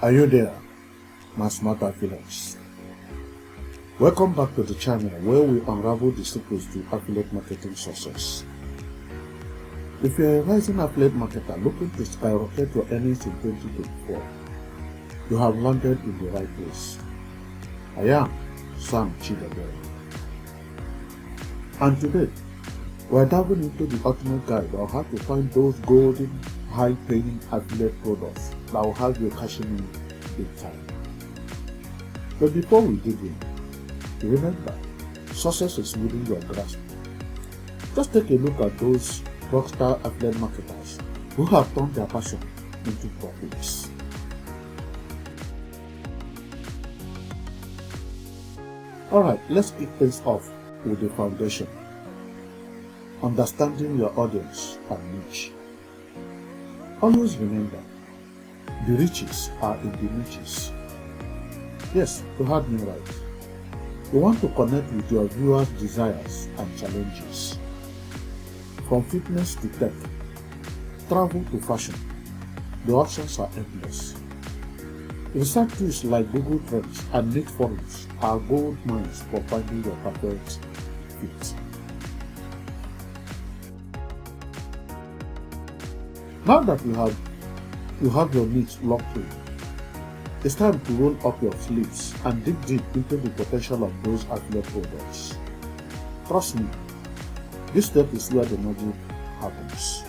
Are you there, my smart affiliates? Welcome back to the channel where we unravel the secrets to affiliate marketing success. If you're a rising affiliate marketer looking to skyrocket your earnings in 2024, you have landed in the right place. I am Sam Chidebere. And today, we're diving into the ultimate guide on how to find those golden, high-paying affiliate products that will have you cashing in big time. But before we dig in, remember, success is within your grasp. Just take a look at those rockstar affiliate marketers who have turned their passion into profits. Alright, let's kick things off with the foundation. Understanding your audience and niche. Always remember, the riches are in the niches. Yes, you heard me right. You want to connect with your viewers' desires and challenges. From fitness to tech, travel to fashion, the options are endless. Research tools like Google Trends and niche forums are gold mines for finding your perfect fit. Now that you have your niche locked in, it's time to roll up your sleeves and dig deep into the potential of those affiliate products. Trust me, this step is where the magic happens.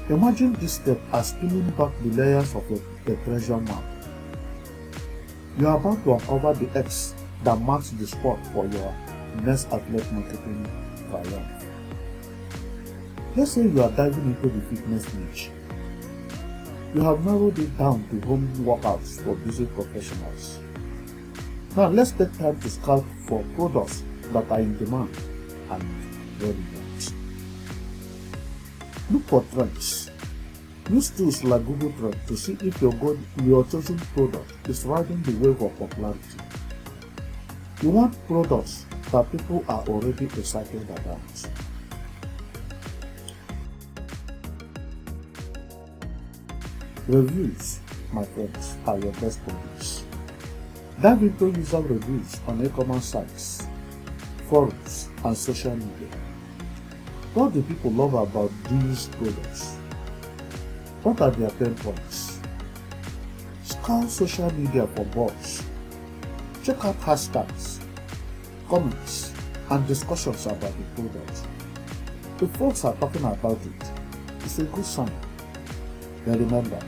Imagine this step as peeling back the layers of a treasure map. You are about to uncover the X that marks the spot for your next affiliate marketing triumph. Let's say you are diving into the fitness niche. You have narrowed it down to home workouts for busy professionals. Now let's take time to scout for products that are in demand and relevant. Look for trends. Use tools like Google Trends to see if your chosen product is riding the wave of popularity. You want products that people are already excited about. Reviews, my friends, are your best police. Dive into user reviews on e-commerce sites, forums, and social media. What do people love about these products? What are their pain points? Scour social media for buzz. Check out hashtags, comments, and discussions about the product. If folks are talking about it, it's a good sign. Then remember,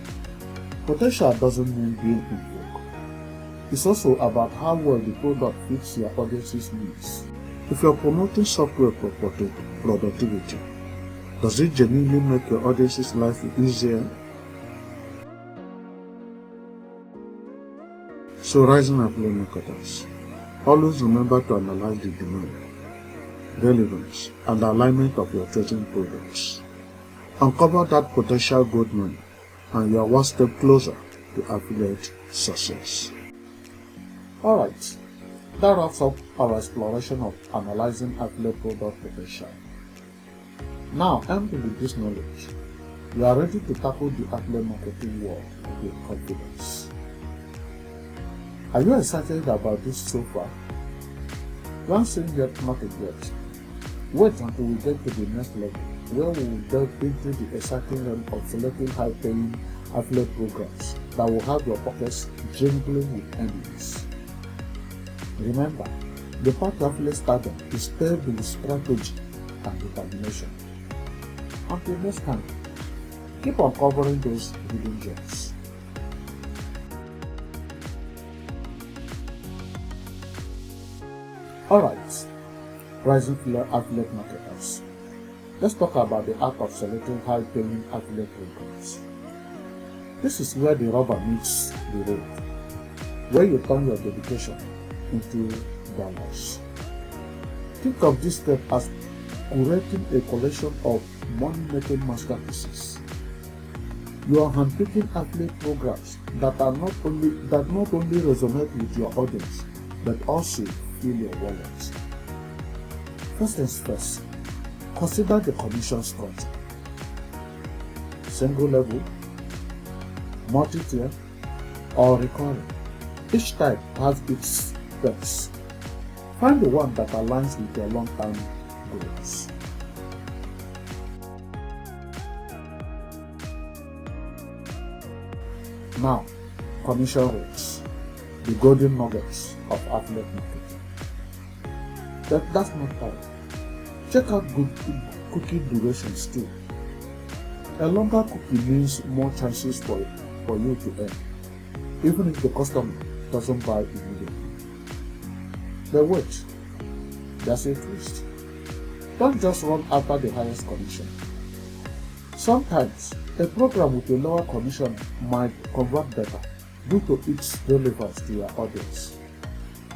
potential doesn't mean being in vogue. It's also about how well the product fits your audience's needs. If you're promoting software for productivity, does it genuinely make your audience's life easier? So rising affiliate marketers, always remember to analyze the demand, relevance, and alignment of your chosen products. Uncover that potential gold mine, and you are one step closer to affiliate success. Alright, that wraps up our exploration of analyzing affiliate product potential. Now, armed with this knowledge, you are ready to tackle the affiliate marketing world with confidence. Are you excited about this so far? Don't say yet, not yet. Wait until we get to the next level, where we will delve into the exciting realm of selecting high-paying affiliate programs that will have your pockets jingling with earnings. Remember, the path to affiliate stardom is paved with strategy and determination. Until next time, keep uncovering those hidden gems. Alright, rising affiliate marketers. Let's talk about the art of selecting high-paying affiliate programs. This is where the rubber meets the road, where you turn your dedication into dollars. Think of this step as curating a collection of money-making masterpieces. You are handpicking affiliate programs that not only resonate with your audience, but also fill your wallet. First things first, consider the commission structure. Single level, multi-tier, or recurring. Each type has its specs. Find the one that aligns with your long-term goals. Now, commission rates, the golden nuggets of affiliate marketing. But that's not all. Check out good cookie durations too. A longer cookie means more chances for you to earn, even if the customer doesn't buy immediately. But wait, there's a twist. Don't just run after the highest commission. Sometimes, a program with a lower commission might convert better due to its relevance to your audience.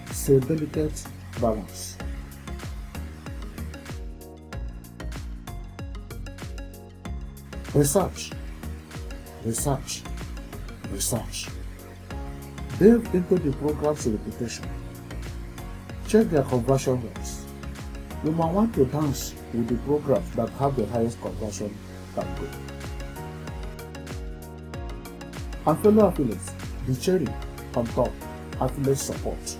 It's a delicate balance. Research. Delve into the program's reputation. Check their conversion rates. You might want to dance with the programs that have the highest conversion can go. And fellow affiliates, the cherry on top, affiliate support.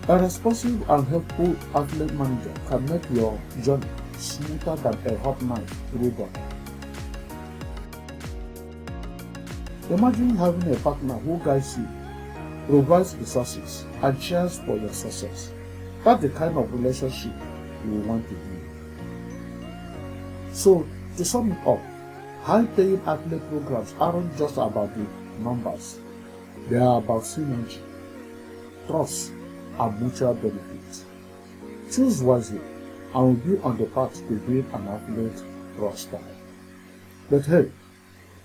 A responsive and helpful affiliate manager can make your journey smoother than a hot knife through butter. Imagine having a partner who guides you, provides resources, and cheers for your success. That's the kind of relationship you want to be. So, to sum it up, high-paying affiliate programs aren't just about the numbers. They are about synergy, trust, and mutual benefit. Choose wisely, and we'll be on the path to build an affiliate roster. But hey,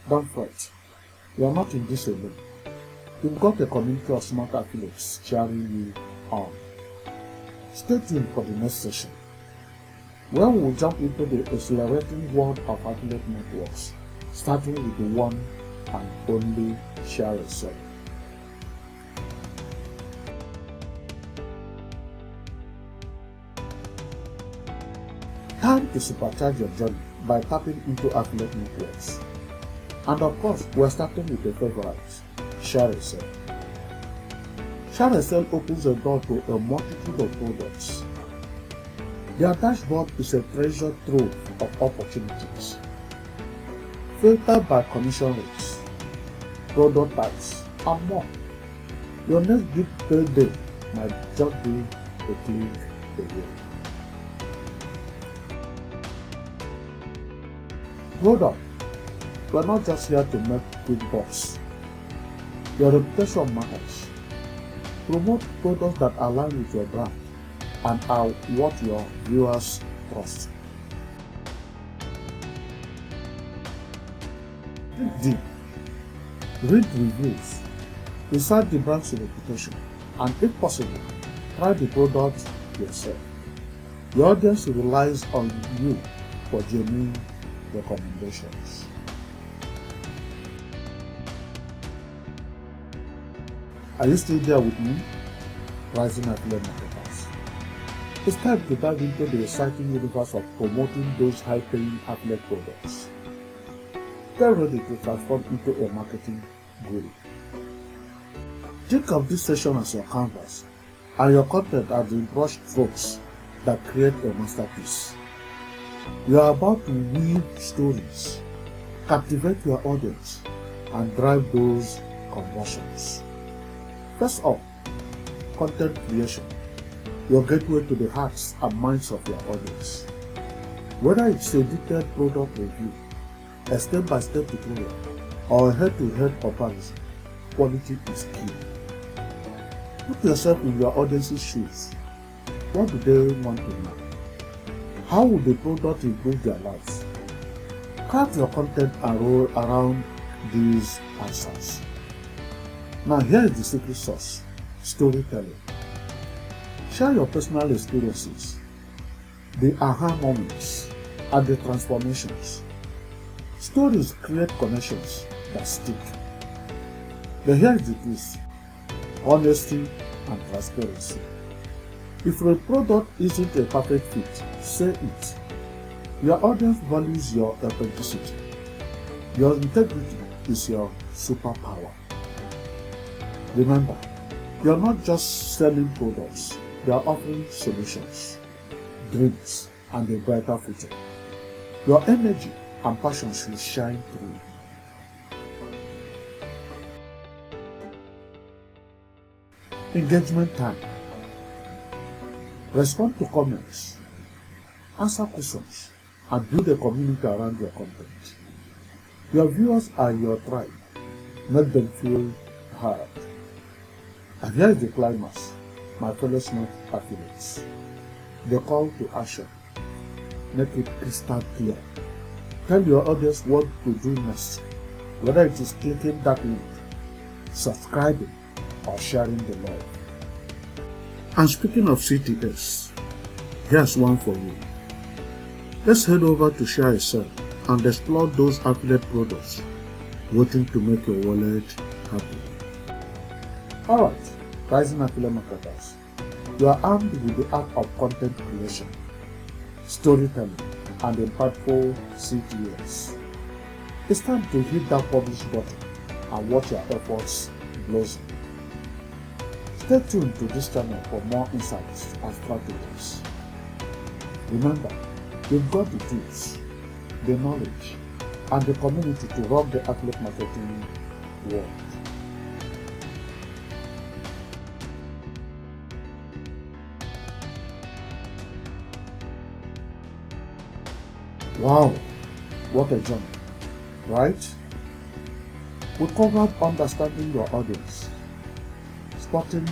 don't fret. You are not in this alone. You've got a community of smart affiliates cheering you on. Stay tuned for the next session, where we will jump into the exhilarating world of affiliate networks, starting with the one and only Share a Sale. Time to supercharge your journey by tapping into affiliate networks. And of course, we're starting with the favorites, Share a Sale. Share a Sale opens the door to a multitude of products. Their dashboard is a treasure trove of opportunities, filtered by commission rates, product types, and more. Your next big payday might just be a click away. Hold up. We're not just here to make quick bucks. Your reputation matters. Promote products that align with your brand and are what your viewers trust. Dig deep. Read reviews. Research the brand's reputation, and if possible, try the product yourself. The audience relies on you for genuine recommendations. Are you still there with me? Rising Affiliate Marketers. It's time to dive into the exciting universe of promoting those high-paying affiliate products. Get ready to transform into a marketing guru. Think of this session as your canvas, and your content as the brush strokes that create a masterpiece. You are about to weave stories, captivate your audience, and drive those conversions. First up, content creation, your gateway to the hearts and minds of your audience. Whether it's a detailed product review, a step-by-step tutorial, or a head-to-head comparison, quality is key. Put yourself in your audience's shoes. What do they want to know? How will the product improve their lives? Craft your content and roll around these answers. Now here is the secret sauce, storytelling. Share your personal experiences, the aha moments, and the transformations. Stories create connections that stick. But here is the twist, honesty and transparency. If your product isn't a perfect fit, say it. Your audience values your authenticity. Your integrity is your superpower. Remember, you are not just selling products, you are offering solutions, dreams, and a brighter future. Your energy and passion should shine through. Engagement time. Respond to comments, answer questions, and build a community around your content. Your viewers are your tribe. Make them feel heard. And here is the climax, my fellow smart affiliates. The call to action. Make it crystal clear. Tell your audience what to do next, whether it is clicking that link, subscribing, or sharing the love. And speaking of CTS, here's one for you. Let's head over to Share a Sell and explore those affiliate products waiting to make your wallet happy. Alright, rising affiliate marketers, you are armed with the art of content creation, storytelling, and impactful CTS. It's time to hit that publish button and watch your efforts blossom. Stay tuned to this channel for more insights and strategies. Remember, you've got the tools, the knowledge, and the community to rock the affiliate marketing world. Wow, what a journey, right? We covered understanding your audience, spotting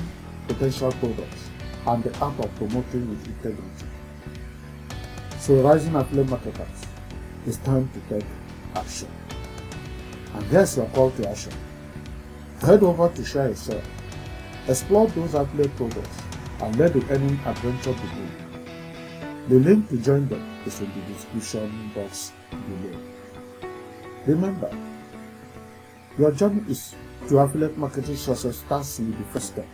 potential products, and the art of promoting with integrity. So rising affiliate marketers, it's time to take action. And here's your call to action. Head over to Share a Sell, explore those affiliate products, and let the earning adventure begin. The link to join them is in the description box below. Remember, your journey is to affiliate marketing success starts with the first step.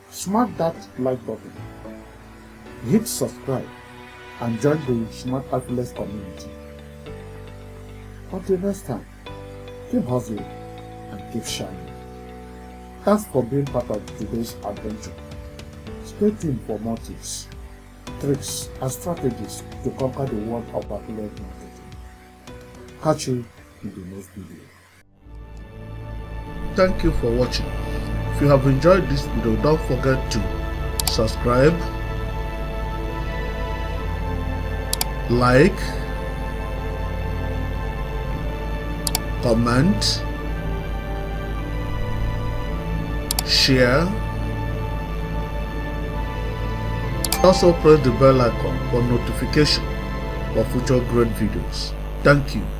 Smash that like button, hit subscribe, and join the Smart Affiliates community. Until next time, keep hustling and keep shining. Thanks for being part of today's adventure. Stay tuned for more tips, tricks, and strategies to conquer the world of affiliate marketing. Catch you in the next video. Thank you for watching. If you have enjoyed this video, don't forget to subscribe, like, comment, share. Also press the bell icon for notification for future great videos. Thank you.